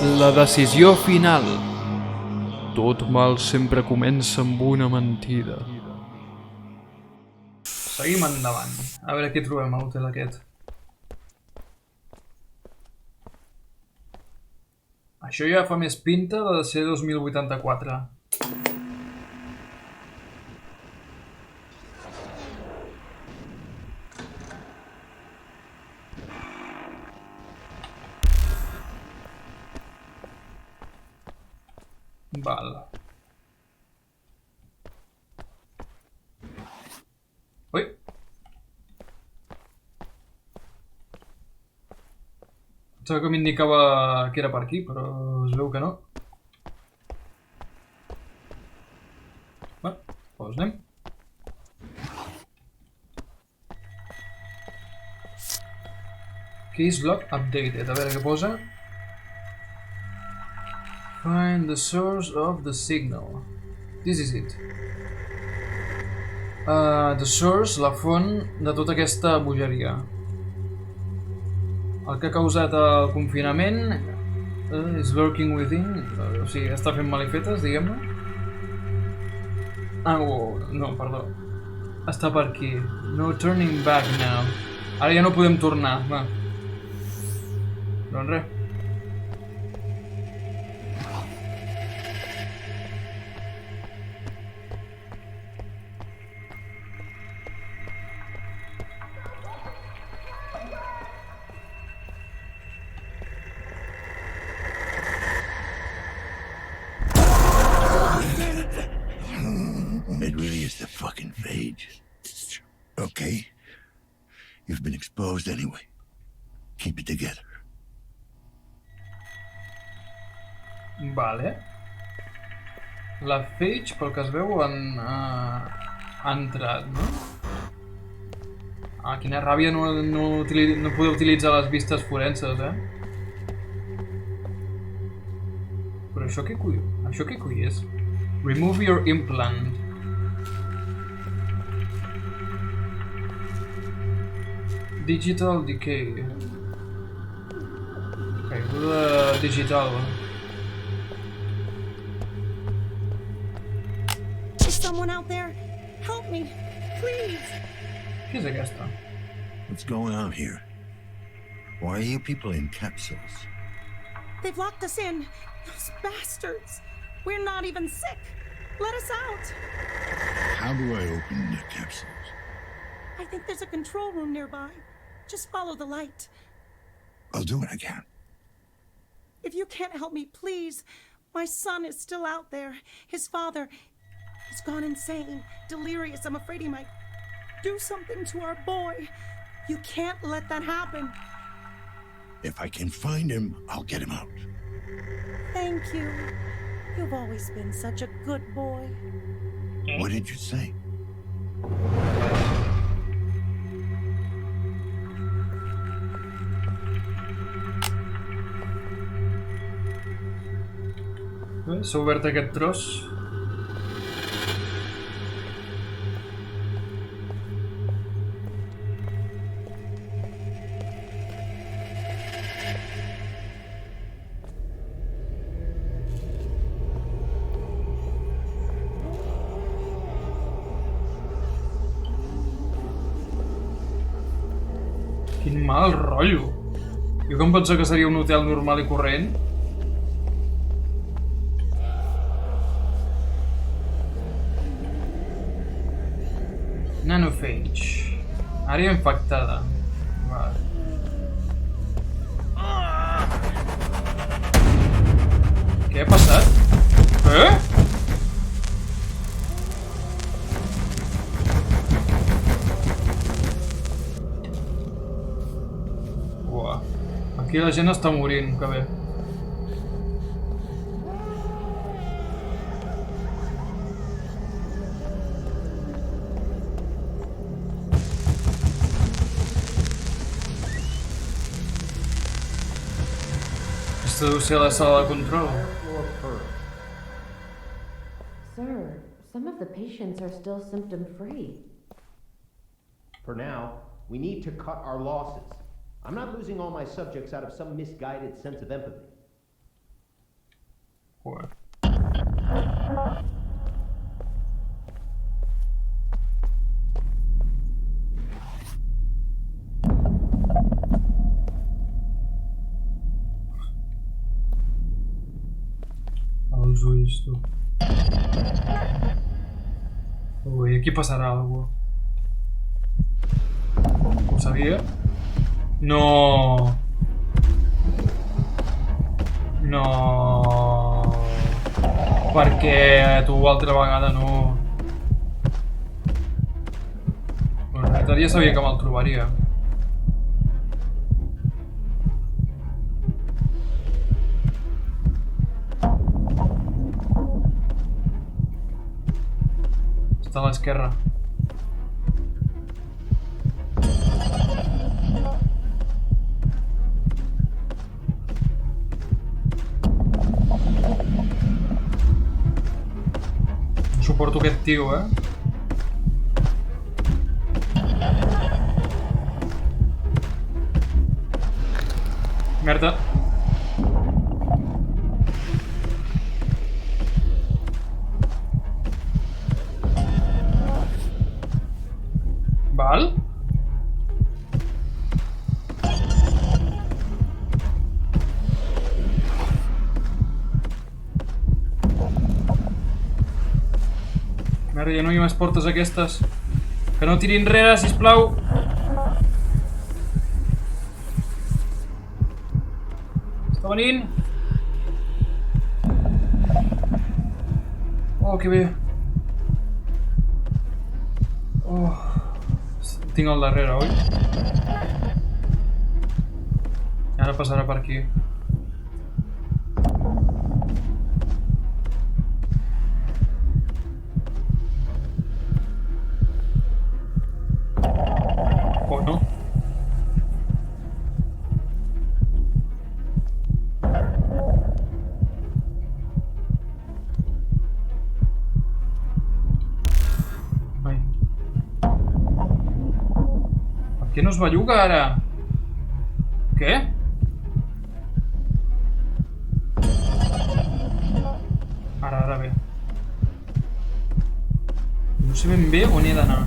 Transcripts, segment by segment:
La decisió final. Tot mal sempre comença amb una mentida. Seguim endavant. A veure què trobem a l'hotel aquest. Això ja fa més pinta de ser 2084. Val. Ui. Pensava que m'indicava que era per aquí, però es veu que no. Bé, doncs anem. Case log updated. A veure què posa. Find the source of the signal. This is it. The source, la font de tota aquesta bogeria. El que ha causat el confinament is lurking within. O sigui, està fent malifetes, diguem-ne. No, perdó. Està per aquí. No turning back now. Ara ja no podem tornar. Va. Doncs res. It really is the fucking phage. Okay. You've been exposed anyway. Keep it together. Vale. La Phage, pel que es veu, ha entrat, no? Quina ràbia no poder utilitzar les vistes forenses, Però això què cull? Això què cull és? Remove your implant. Digital decay. Caiguda digital. Is someone out there? Help me, please. Què és aquesta? What's going on here? Why are you people in capsules? They've locked us in. Those bastards. We're not even sick. Let us out. How do I open the capsules? I think there's a control room nearby. Just follow the light. I'll do what I can. If you can't help me, please. My son is still out there. His father, he's gone insane, delirious. I'm afraid he might do something to our boy. You can't let that happen. If I can find him, I'll get him out. Thank you. You've always been such a good boy. What did you say? S'ha obert aquest tros. Quin mal rotllo. Jo que em penso que seria un hotel normal i corrent. Nanophage. Àrea infectada. Vale. Què ha passat? Uah. Aquí la gent està morint, que bé. Deu ser la sala de control. Sir, some of the patients are still symptom-free. For now, we need to cut our losses. I'm not losing all my subjects out of some misguided sense of empathy. Els ulls, tu. Ui, aquí passarà alguna cosa. Ho sabia? No! No! Per què tu altra vegada no? Bueno, l'altre dia sabia que me'l trobaria. Està a l'esquerra. No suporto aquest tio, Merda. Val? Merda, ja no hi ha més portes aquestes. Que no tiri enrere, sisplau. Està venint. Oh, que bé. Oh. Tinc al darrere, oi? Ara passarà per aquí. O no? Ai. Per què no es belluga ara? Què? Ara bé. No sé ben bé on he d'anar.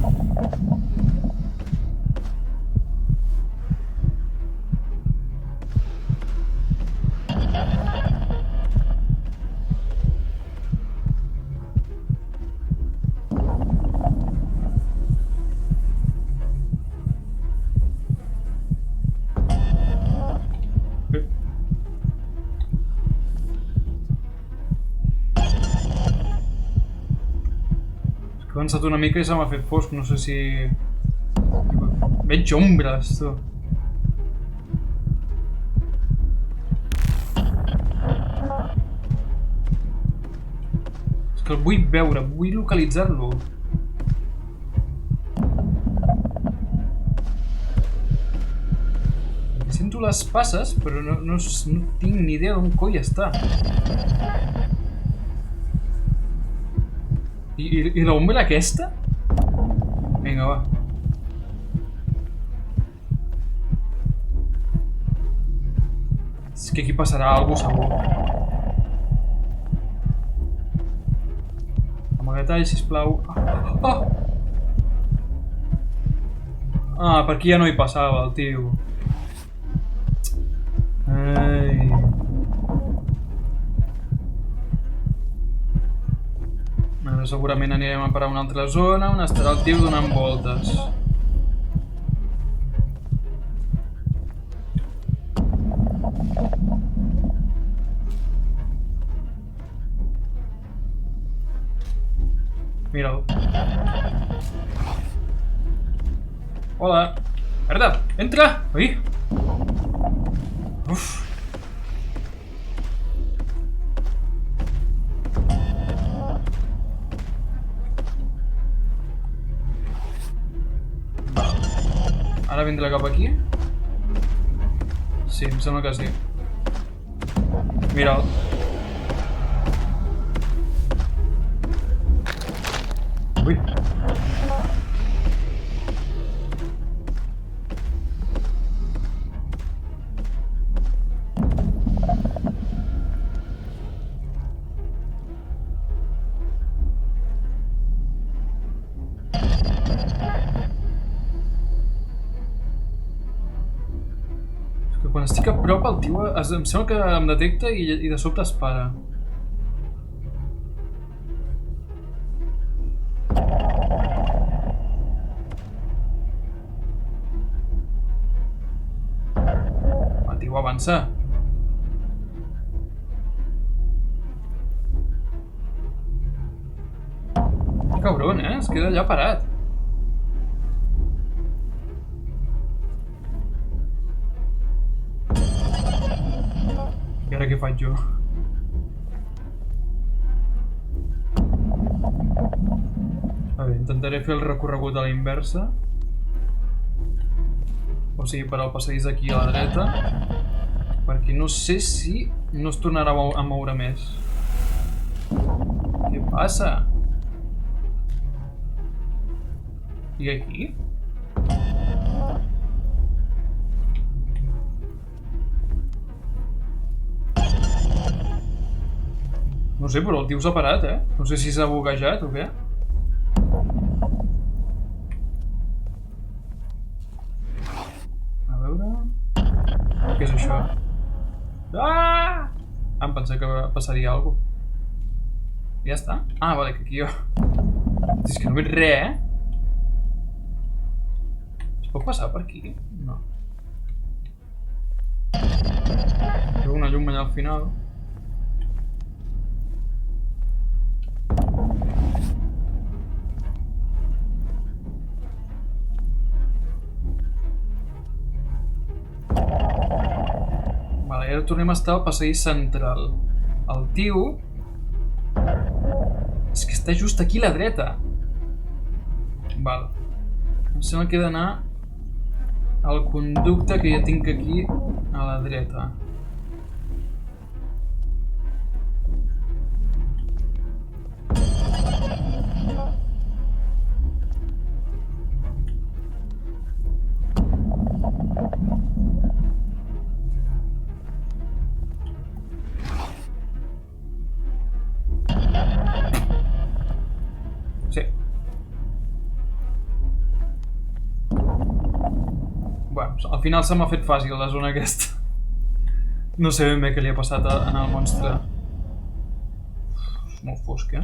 He avançat una mica i se m'ha fet fosc, no sé si... Veig ombres, tu. És que el vull veure, vull localitzar-lo. Sento les passes, però no tinc ni idea d'on coi està. I l'ombra aquesta? Vinga, va. És que aquí passarà alguna cosa segur. Amagatall, sisplau. Oh! Ah, per aquí ja no hi passava, el tio. Ai... Ara segurament anirem a parar a una altra zona on estarà el tio donant voltes. Mira'l. Hola. Merda, entra! Ui! Uf! Ara vindrà cap aquí? Sí, em sembla que sí. Mira'l. Ui. Quan estic a prop el tio em sembla que em detecta i de sobte es para. El tio avança. Cabron, es queda allà parat. I ara què faig jo? A veure, intentaré fer el recorregut a la inversa. O sigui, per al passadís aquí a la dreta. Perquè no sé si no es tornarà a moure més. Què passa? I aquí? No sé, però el tio s'ha parat, No sé si s'ha buguejat o què. A veure... Què és això? Ah! Em pensava que passaria alguna cosa. Ja està? Ah, vale, que aquí jo... És que no veig res, Es pot passar per aquí? No. Veu una llum allà al final. Vale, ara tornem a estar al passadís central. El tio... És que està just aquí a la dreta. Val. Em sembla que he d'anar al conducte que ja tinc aquí a la dreta. Sí. Bueno, al final se m'ha fet fàcil la zona aquesta. No sé ben bé què li ha passat en el monstre. És molt fosc,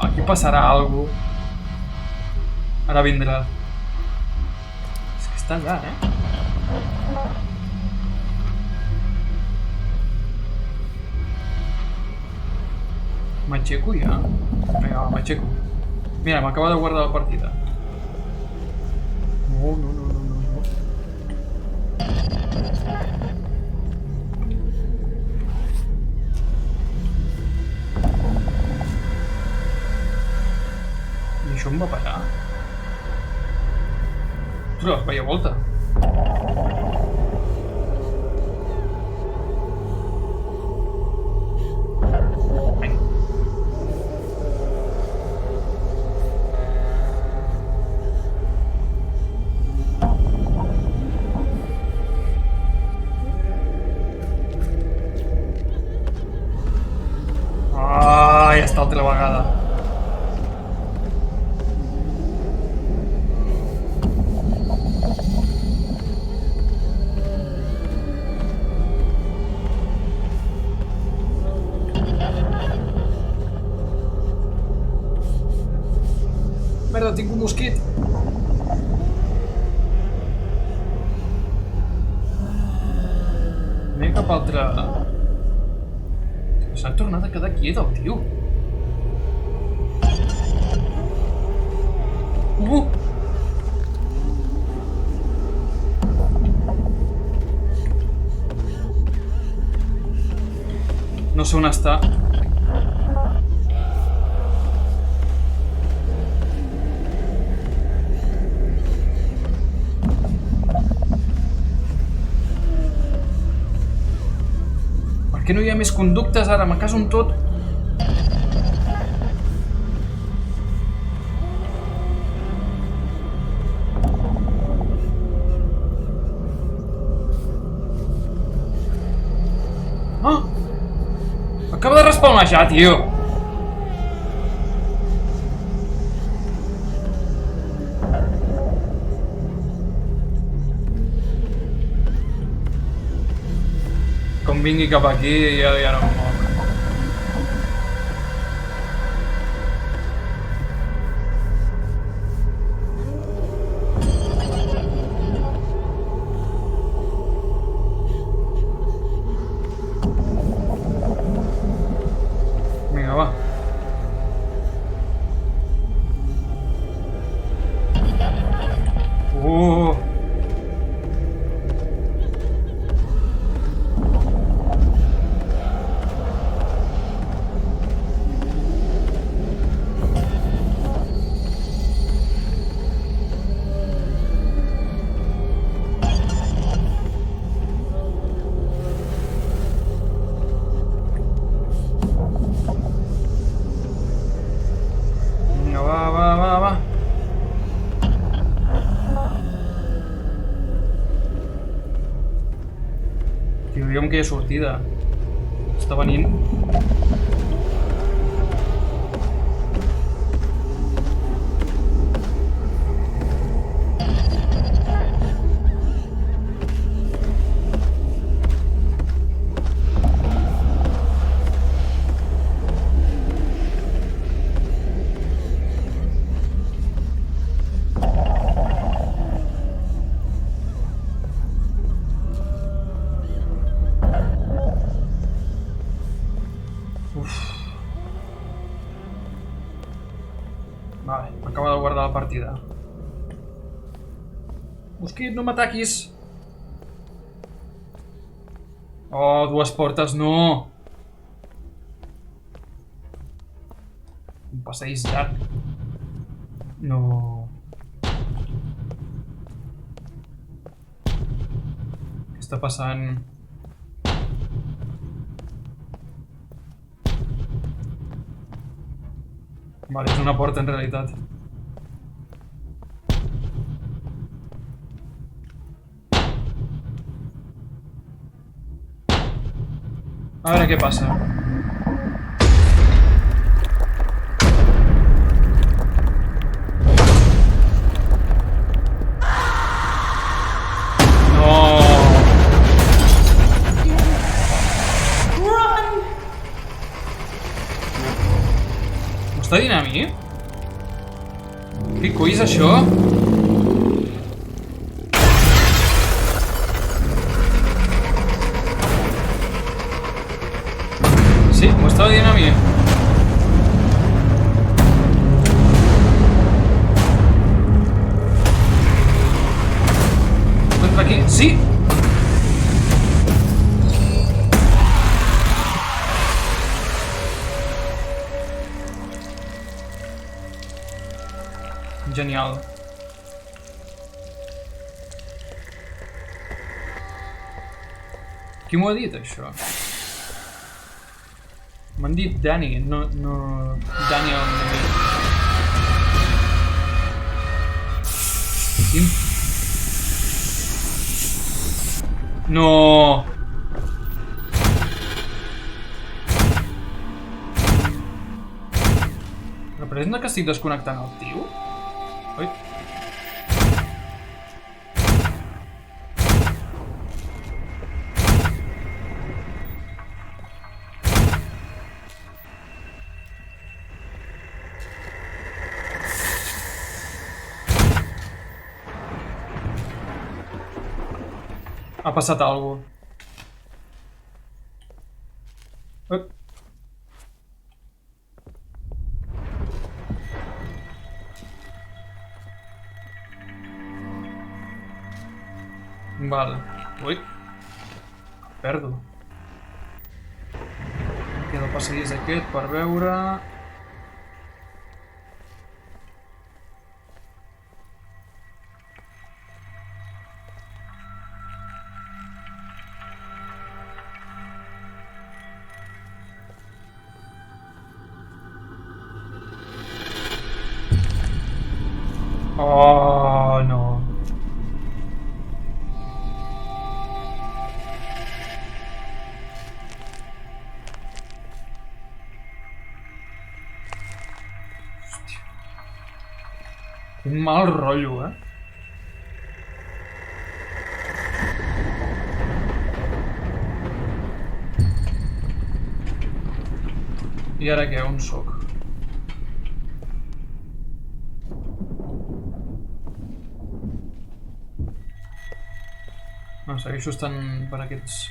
Aquí passarà alguna cosa. Ara vindrà. És que està allà, M'aixeco ja? Vinga, m'aixeco. Mira, m'acaba de guardar la partida. No. I això em va parar? Ostres, vaya volta. Ja està altra vegada. Merda, tinc un mosquit. Anem cap altre... S'ha tornat a quedar quiet el tio. No sé on està. Per què no hi ha més conductes ara? Me caso en tot. Acaba de respawnejar, tio. em vingui cap aquí i ja no em moc. Vinga, va. Vinga, va. Tio, digue'm que hi ha sortida. Està venint. Vale, m'acaba de guardar la partida. Mosquit, no m'ataquis! Oh, dues portes, no! Un passeig llarg. No... Què està passant? Vale, és una porta en realitat. A veure què passa. No! M'està dient a mi? Què coi és això? Sí, m'ho estava dient a mi. Entra aquí. Sí! Genial. Qui m'ho ha dit, això? M'han dit Danny, no Daniel. Quin... No! Representa que estic desconnectant el tio? Oi? Ha passat alguna cosa. Val. Ui. Perdo. Queda el passadís aquest per veure... Oh, no. Hòstia. Un mal rotllo, eh? I ara què? On soc? No, segueixo estant per aquests...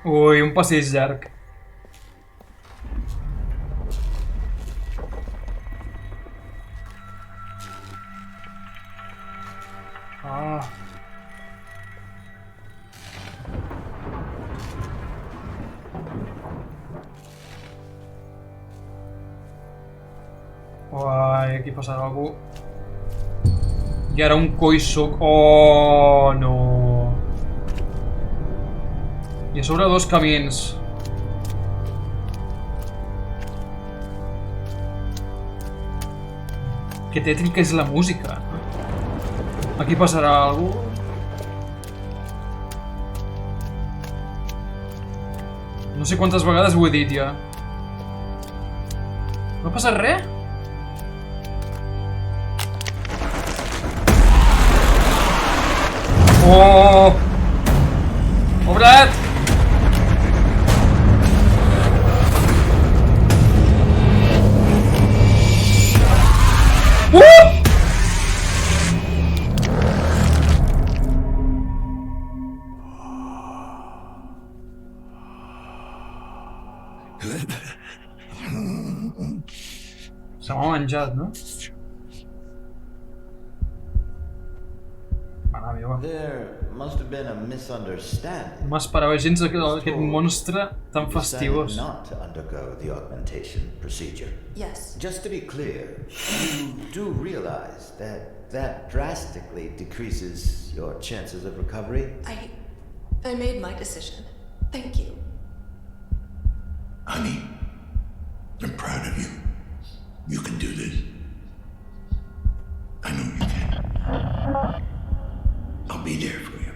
Ui, un passeig llarg. Ah. Uai, aquí passarà algú. I ara un coi soc... Oh, no. I a sobre dos camins. Que tètrica és la música. Aquí passarà algú. No sé quantes vegades ho he dit ja. No ha passat res? Oh! Pobret! Se m'ha menjat, no? Mare meva. There must have been a misunderstanding. No m'esperava gens aquest monstre tan You decided fastigós. not to undergo the augmentation procedure. Yes. Just to be clear, you do realize that that drastically decreases your chances of recovery? I made my decision. Thank you. Honey, I'm proud of you. You can do this. I know you can. I'll be there for you.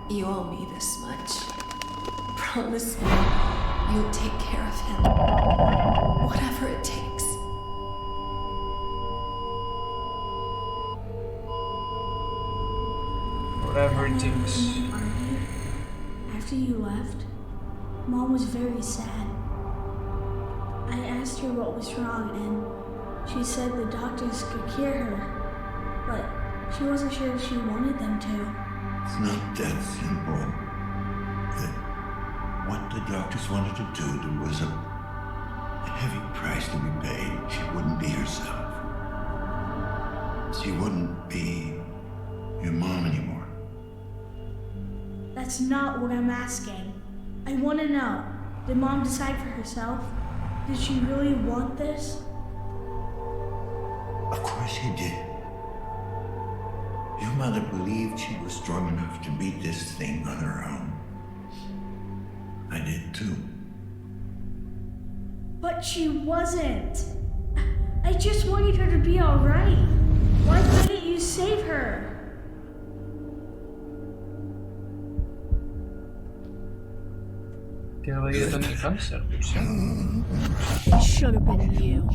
You owe me this much. Promise me you'll take care of him. Whatever it takes. Whatever it takes. After you left, Mom was very sad. I asked her what was wrong, and she said the doctors could cure her, but she wasn't sure if she wanted them to. It's not that simple. What the doctors wanted to do, there was a heavy price to be paid. She wouldn't be herself. She wouldn't be your mom anymore. That's not what I'm asking. I want to know, did Mom decide for herself? Did she really want this? Of course she did. Your mother believed she was strong enough to beat this thing on her own. I did too. But she wasn't. I just wanted her to be all right. Why couldn't you save her? Que devia tenir càncer, potser. It should have been you.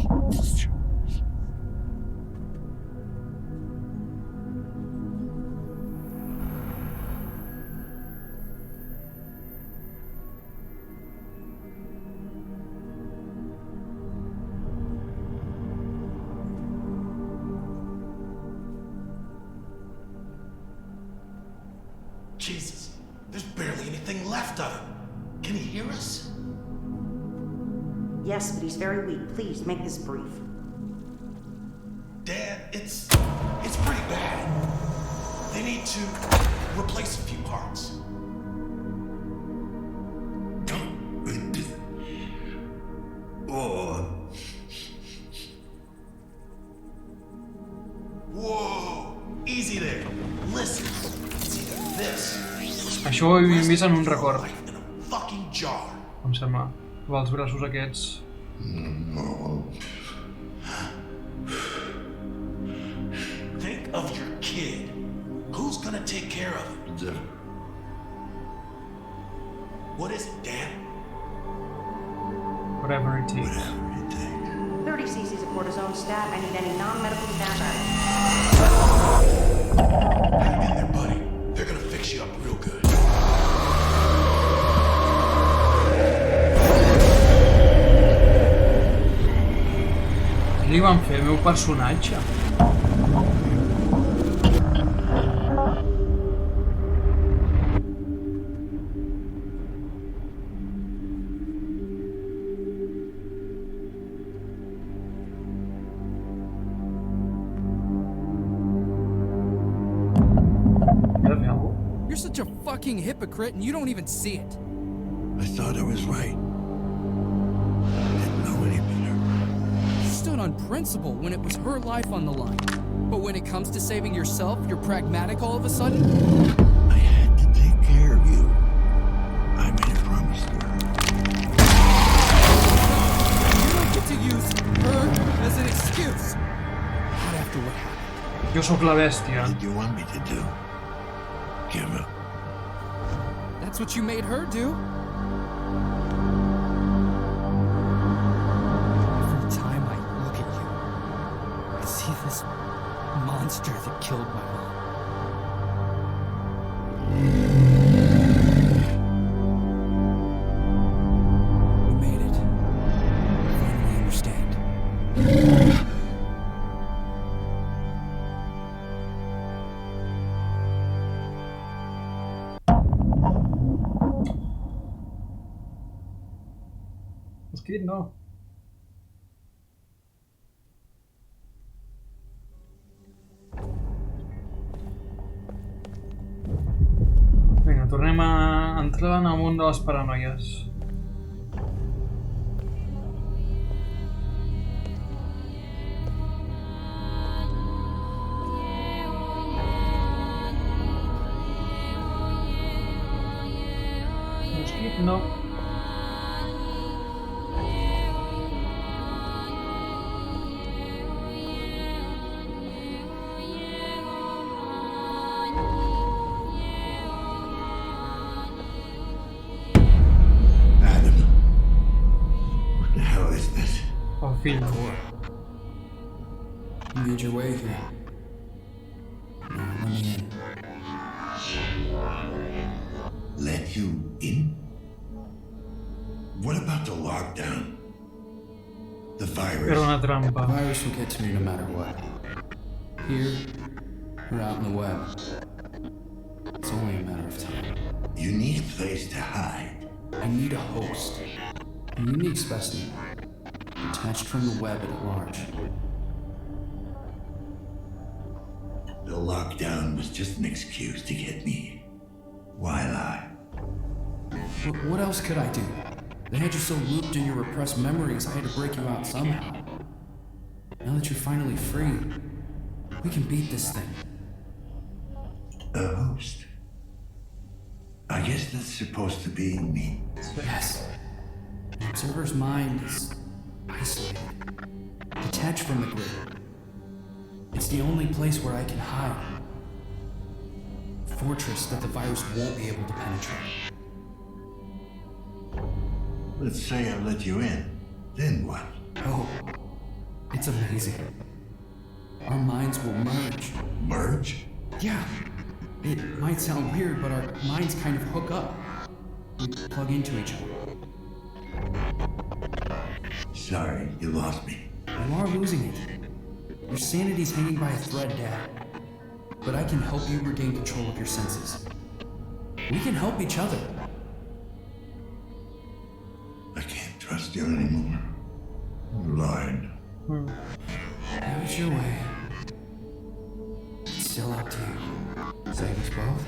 Jesus, there's barely anything left of him. Can he hear us? Yes, but he's very weak. Please, make this brief. Dad, it's pretty bad. They need to replace a few parts. Oh. Whoa, easy there. Listen, it's either this. Això ho havíem vist en un record. Life in a fucking jar. Em sembla. Els braços aquests. No. Think of your kid. gonna take care of him? What is it, Dan? Whatever it takes. Whatever it takes. 30 cc's of cortisone stat. I need any non-medical staff out. Hang in there, buddy. They're gonna fix you up real good. Què li van fer al meu personatge? You're such a fucking hypocrite and you don't even see it. I thought I was right. I didn't know any better. You stood on principle when it was her life on the line. But when it comes to saving yourself, you're pragmatic all of a sudden? I had to take care of you. I made a promise to her. You don't get to use her as an excuse. Not after what happened. Jo sóc la bèstia. What did you want me to do? Give up. That's what you made her do. Every time I look at you, I see this monster that killed my mom. We made it. I finally understand. Was geht noch? Vinga, tornem a entrar en el món de les paranoies. Mosquit, no. Cora, you made your way here. Now let me in. Let you in? What about the lockdown? The virus? Era una trampa. The virus will get to me no matter what. Here, or out in the web. It's only a matter of time. You need a place to hide. I need a host. A unique specimen. Detached from the web at large. The lockdown was just an excuse to get me. Why lie? What else could I do? They had you so looped in your repressed memories, I had to break you out somehow. Now that you're finally free, we can beat this thing. A host? I guess that's supposed to be me. Yes. The observer's mind is isolated, detached from the grid. It's the only place where I can hide. A fortress that the virus won't be able to penetrate. Let's say I let you in. Then what? Oh, it's amazing. Our minds will merge. Merge? Yeah. It might sound weird, but our minds kind of hook up. We plug into each other. Sorry, you lost me. You are losing it. Your sanity's hanging by a thread, Dad. But I can help you regain control of your senses. We can help each other. I can't trust you anymore. You lied. Have it your way. It's still up to you. Save us both.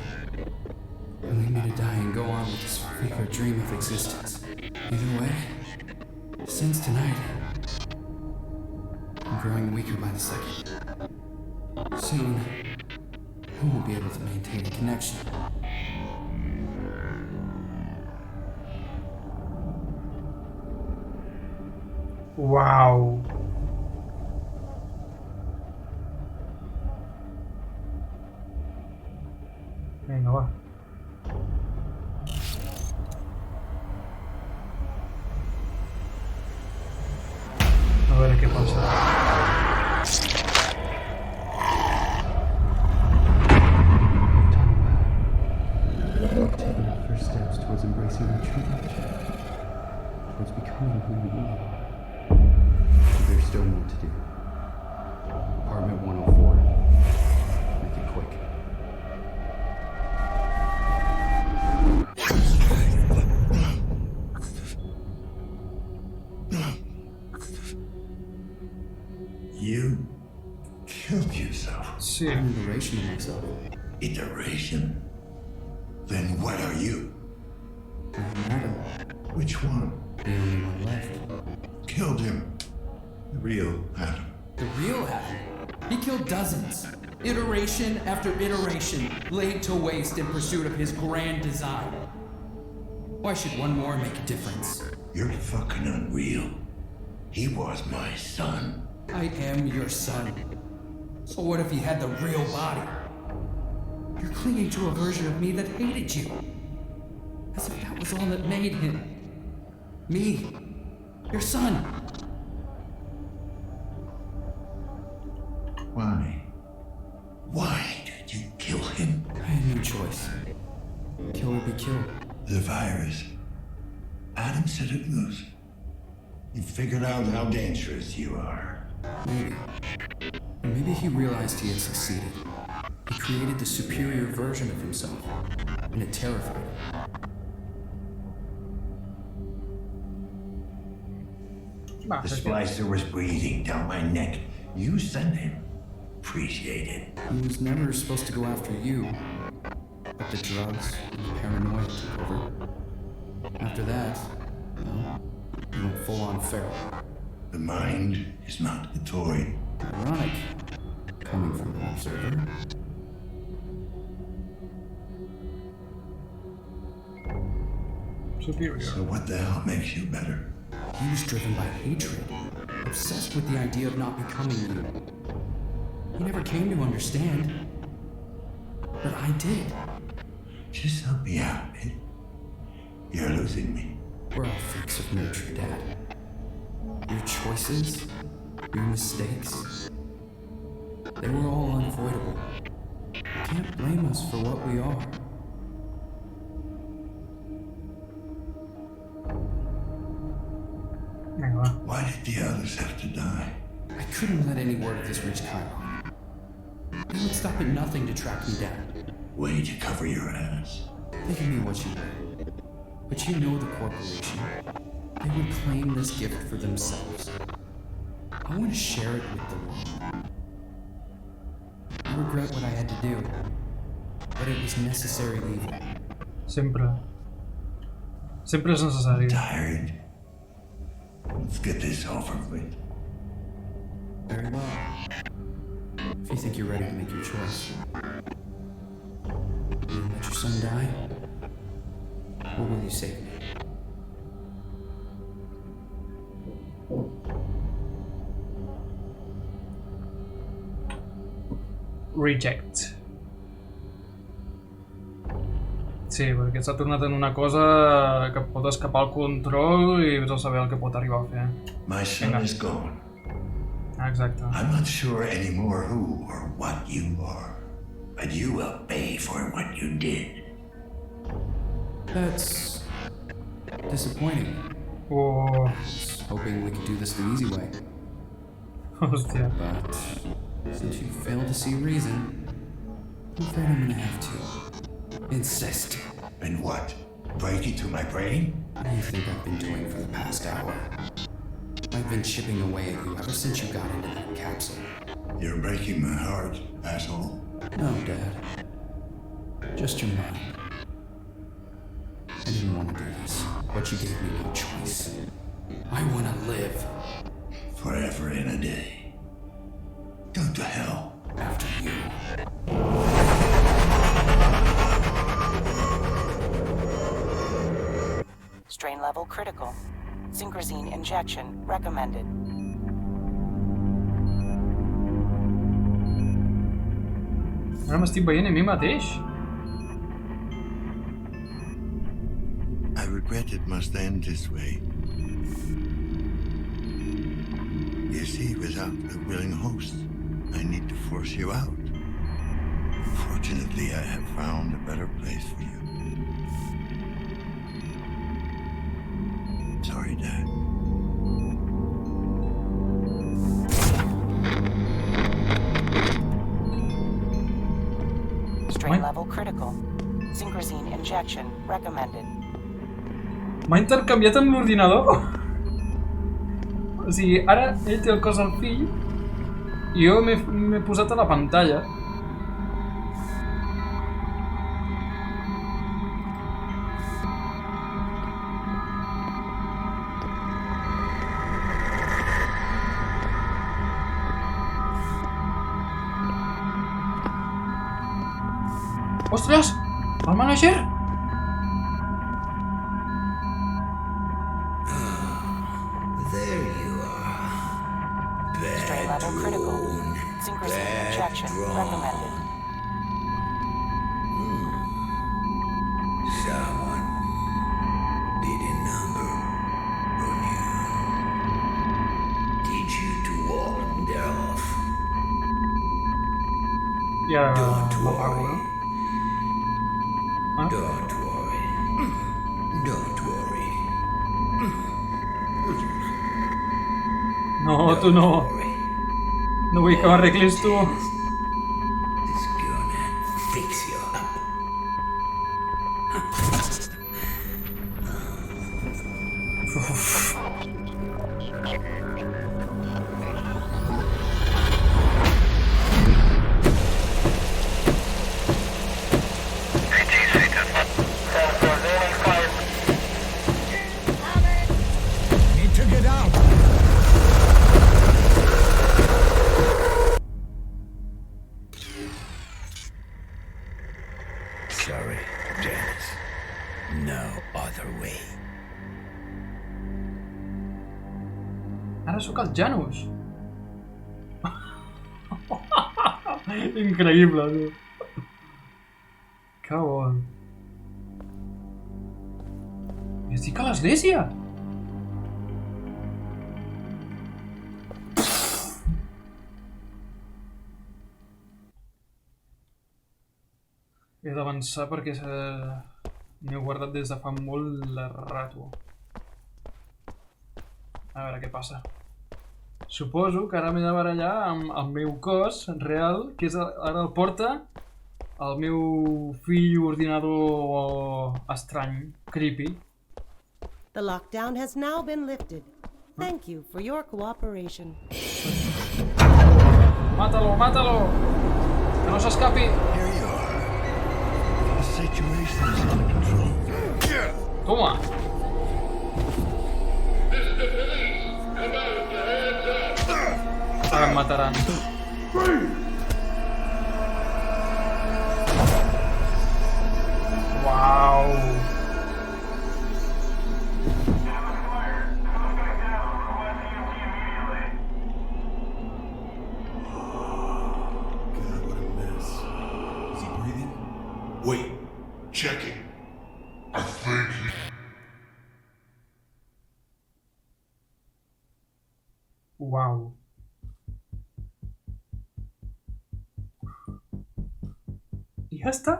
Or leave me to die and go on with this fever dream of existence. Either way, since tonight, I'm growing weaker by the second. Soon, we won't be able to maintain a connection. Wow. taking the first steps towards embracing your true nature, towards becoming who you really are. But there's still more to do. Apartment 104. Make it quick. You killed yourself. Sí. An iteration of myself. Iteration? Then what are you? I'm Adam. Which one? The only one left. Killed him. The real Adam. The real Adam. He killed dozens. Iteration after iteration, laid to waste in pursuit of his grand design. Why should one more make a difference? You're fucking unreal. He was my son. I am your son. So what if he had the real body? You're clinging to a version of me that hated you. As if that was all that made him. Me. Your son. Why? Why did you kill him? I had no choice. Kill or be killed. The virus. Adam set it loose. You figured out how dangerous you are. Maybe. And maybe he realized he had succeeded. He created the superior version of himself. And it terrified him. The splicer was breathing down my neck. You sent him. Appreciate it. He was never supposed to go after you. But the drugs and the paranoia took over. After that, well, he went full-on feral. The mind is not a toy. Ironic, coming from an observer. Superior. So what the hell makes you better? He was driven by hatred, obsessed with the idea of not becoming you. He never came to understand. But I did. Just help me out, man. You're losing me. We're all freaks of nature, Dad. Your choices, your mistakes, they were all unavoidable. You can't blame us for what we are. Why did the others have to die? I couldn't let any word of this reach Chiron. They would stop at nothing to track me down. Way to cover your ass. Think of me what you will. But you know the corporation. They would claim this gift for themselves. I want to share it with the world. I regret what I had to do, but it was necessary evil. Sempre. Sempre és necessari. Tired. Let's get this over with. Very well. If you think you're ready to make your choice. Will you let your son die? Or will you save me? Reject. Sí, perquè s'ha tornat en una cosa que pot escapar al control i vés a saber el que pot arribar a fer. My son is gone. Exacte. I'm not sure anymore who or what you are, but you will pay for what you did. That's disappointing. Oh. I was hoping we could do this the easy way. Hòstia. But since you failed to see reason, I'm afraid I'm gonna have to insist. And what? Break into my brain? What do you think I've been doing for the past hour? I've been chipping away at you ever since you got into that capsule. You're breaking my heart, asshole. No, Dad. Just your mind. I didn't want to do this, but you gave me no choice. I want to live. Forever and a day. Go to hell. After you. Strain level critical. Synchrosine injection recommended. Ara m'estic veient a mi mateix. I regret it must end this way. You see, without a willing host, I need to force you out. Fortunately, I have found a better place for you. Sorry, Dad. Strain level critical. Synchrosine injection recommended. M'ha intercanviat amb l'ordinador? O sigui, ara ell té el cos al fill i jo m'he posat a la pantalla. Ostres! El manager! There you are. Strain level critical. Synchrosine injection recommended. Someone did a number on you. Teach you to walk their off. I ara Don't m'apago, worry. no? Don't worry. Don't worry. No, tu no. No vull que m'arreglis tu. It's gonna fix you up. Need to get out. Sorry, Janice. No other way. Ara sóc el Janus. Increïble, tu. Que bo. I estic a l'església. He d'avançar perquè m'he guardat des de fa molt de rato. A veure què passa. Suposo que ara m'he de barallar amb el meu cos real, que és ara el porta el meu fill ordinador estrany, creepy. The lockdown has now been lifted. Thank you for your cooperation. Mátalo, mátalo! Que no s'escapi! Here you are. The situation is under control. Toma! Ara em mataran. Uau! Is he breathing? Wait, checking. I think he... Uau! I ja està?